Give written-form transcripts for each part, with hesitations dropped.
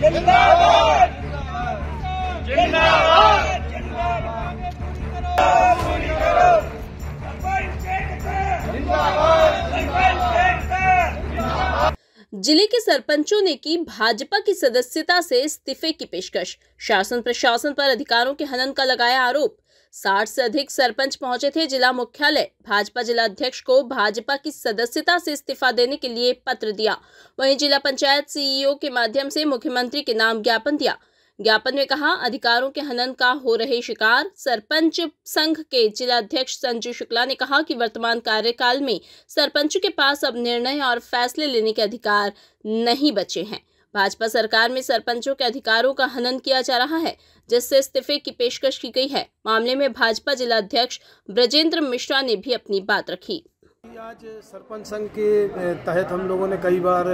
जिंदाबाद जिंदाबाद जिले के सरपंचों ने की भाजपा की सदस्यता से इस्तीफे की पेशकश। शासन प्रशासन पर अधिकारों के हनन का लगाया आरोप। 60 से अधिक सरपंच पहुंचे थे जिला मुख्यालय। भाजपा जिला अध्यक्ष को भाजपा की सदस्यता से इस्तीफा देने के लिए पत्र दिया। वहीं जिला पंचायत सीईओ के माध्यम से मुख्यमंत्री के नाम ज्ञापन दिया। ज्ञापन में कहा, अधिकारों के हनन का हो रहे शिकार। सरपंच संघ के जिला अध्यक्ष संजू शुक्ला ने कहा कि वर्तमान कार्यकाल में सरपंचों के पास अब निर्णय और फैसले लेने के अधिकार नहीं बचे हैं। भाजपा सरकार में सरपंचों के अधिकारों का हनन किया जा रहा है, जिससे इस्तीफे की पेशकश की गई है। मामले में भाजपा जिला अध्यक्ष ब्रजेंद्र मिश्रा ने भी अपनी बात रखी। आज सरपंच संघ के तहत हम लोगों ने कई बार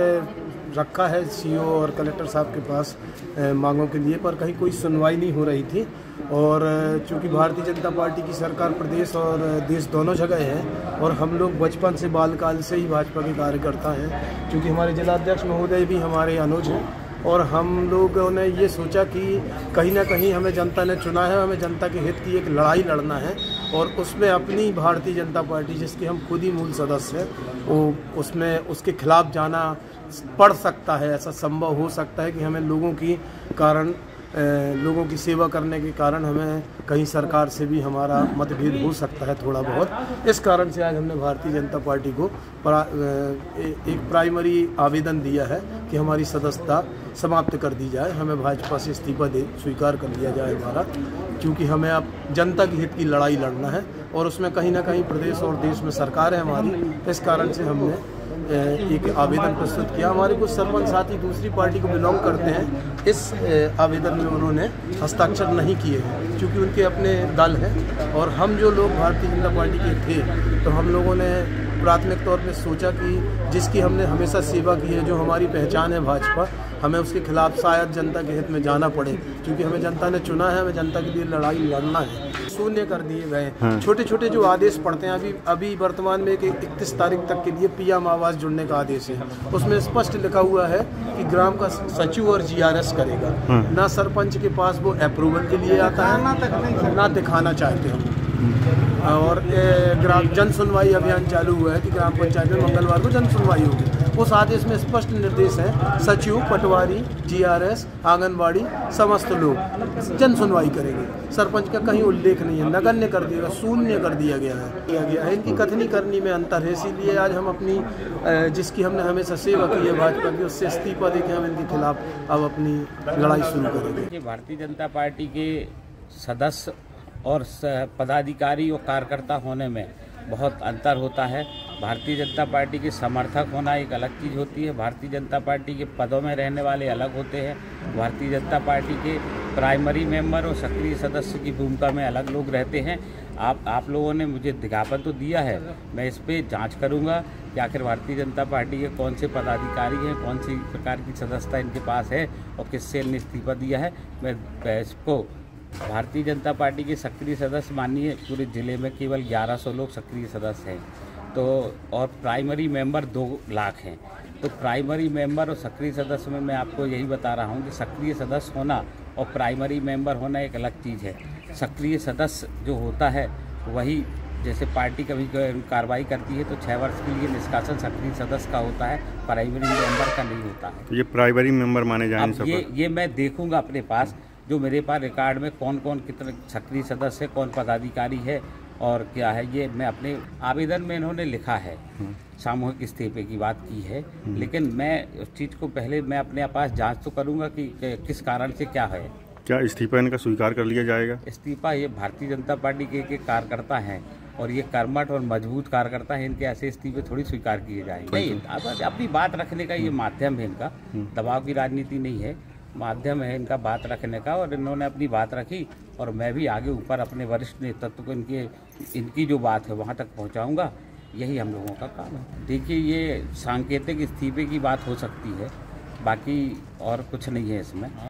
रखा है सीईओ और कलेक्टर साहब के पास मांगों के लिए, पर कहीं कोई सुनवाई नहीं हो रही थी। और चूंकि भारतीय जनता पार्टी की सरकार प्रदेश और देश दोनों जगह है और हम लोग बचपन से बालकाल से ही भाजपा के कार्यकर्ता हैं, चूँकि हमारे जिलाध्यक्ष महोदय भी हमारे अनुज हैं और हम लोगों ने ये सोचा कि कहीं ना कहीं हमें जनता ने चुना है, हमें जनता के हित की एक लड़ाई लड़ना है और उसमें अपनी भारतीय जनता पार्टी जिसके हम खुद ही मूल सदस्य हैं, वो उसमें उसके खिलाफ जाना पड़ सकता है। ऐसा संभव हो सकता है कि हमें लोगों की सेवा करने के कारण हमें कहीं सरकार से भी हमारा मतभेद हो सकता है थोड़ा बहुत। इस कारण से आज हमने भारतीय जनता पार्टी को एक प्राइमरी आवेदन दिया है कि हमारी सदस्यता समाप्त कर दी जाए, हमें भाजपा से इस्तीफा स्वीकार कर लिया जाए हमारा, क्योंकि हमें अब जनता के हित की लड़ाई लड़ना है और उसमें कहीं ना कहीं प्रदेश और देश में सरकार है हमारी। इस कारण से हमने एक आवेदन प्रस्तुत किया। हमारे कुछ सरपंच साथी दूसरी पार्टी को बिलोंग करते हैं, इस आवेदन में उन्होंने हस्ताक्षर नहीं किए हैं क्योंकि उनके अपने दल हैं। और हम जो लोग भारतीय जनता पार्टी के थे तो हम लोगों ने प्राथमिक तौर पे सोचा कि जिसकी हमने हमेशा सेवा की है, जो हमारी पहचान है भाजपा, हमें उसके खिलाफ शायद जनता के हित में जाना पड़े, क्योंकि हमें जनता ने चुना है, हमें जनता के लिए लड़ाई लड़ना है। शून्य कर दिए गए छोटे छोटे जो आदेश पड़ते हैं, अभी वर्तमान में 31 तारीख तक के लिए पीएम आवास जुड़ने का आदेश है। उसमें स्पष्ट लिखा हुआ है कि ग्राम का सचिव और जीआरएस करेगा, ना सरपंच के पास वो अप्रूवल के लिए आता है, ना दिखाना चाहते हम। और ग्राम जन सुनवाई अभियान चालू हुआ है कि ग्राम पंचायत में मंगलवार को जन सुनवाई होगी। उस आदेश में स्पष्ट निर्देश है, सचिव, पटवारी, जीआरएस, आंगनबाड़ी समस्त लोग जन सुनवाई करेंगे। सरपंच का कहीं उल्लेख नहीं है, नगण्य कर दिया, शून्य कर दिया गया है। इनकी कथनी करनी में अंतर है, इसीलिए आज हम अपनी जिसकी हमने हमेशा सेवा की है भाजपा की, उससे इस्तीफा देके हम इनके खिलाफ अब अपनी लड़ाई शुरू करेंगे। भारतीय जनता पार्टी के सदस्य और पदाधिकारी और कार्यकर्ता होने में बहुत अंतर होता है। भारतीय जनता पार्टी के समर्थक होना एक अलग चीज़ होती है, भारतीय जनता पार्टी के पदों में रहने वाले अलग होते हैं, भारतीय जनता पार्टी के प्राइमरी मेंबर और सक्रिय सदस्य की भूमिका में अलग लोग रहते हैं। आप लोगों ने मुझे ज्ञापन तो दिया है, मैं इस पर जांच करूंगा कि आखिर भारतीय जनता पार्टी के कौन से पदाधिकारी हैं, कौन सी प्रकार की सदस्यता इनके पास है और किससे इन्हें इस्तीफा दिया है। मैं इसको भारतीय जनता पार्टी के सक्रिय सदस्य मानिए पूरे ज़िले में केवल 1100 लोग सक्रिय सदस्य हैं, तो और प्राइमरी मेंबर 2 लाख हैं। तो प्राइमरी मेंबर और सक्रिय सदस्य में मैं आपको यही बता रहा हूं कि सक्रिय सदस्य होना और प्राइमरी मेंबर होना एक अलग चीज़ है। सक्रिय सदस्य जो होता है वही, जैसे पार्टी कभी कार्रवाई करती है तो 6 वर्ष के लिए निष्कासन सक्रिय सदस्य का होता है, प्राइमरी मेंबर का नहीं होता है। ये प्राइमरी मेंबर माने जाएंगे। ये मैं देखूंगा अपने पास, जो मेरे पास रिकॉर्ड में कौन कौन कितने सक्रिय सदस्य है, कौन पदाधिकारी है और क्या है, ये मैं अपने आवेदन में इन्होंने लिखा है, सामूहिक इस्तीफे की बात की है। लेकिन मैं उस चीज़ को पहले मैं अपने पास जांच तो करूंगा कि किस कारण से क्या है। क्या इस्तीफा इनका स्वीकार कर लिया जाएगा? इस्तीफा, ये भारतीय जनता पार्टी के कार्यकर्ता हैं और ये कर्मठ और मजबूत कार्यकर्ता हैं, इनके ऐसे इस्तीफे थोड़ी स्वीकार किए जाएंगे। नहीं, अपनी बात रखने का ये माध्यम है इनका, दबाव की राजनीति नहीं है, माध्यम है इनका बात रखने का। और इन्होंने अपनी बात रखी और मैं भी आगे ऊपर अपने वरिष्ठ नेतृत्व को इनकी जो बात है वहाँ तक पहुँचाऊँगा। यही हम लोगों का काम है। देखिए, ये सांकेतिक इस्तीफे की बात हो सकती है, बाकी और कुछ नहीं है इसमें।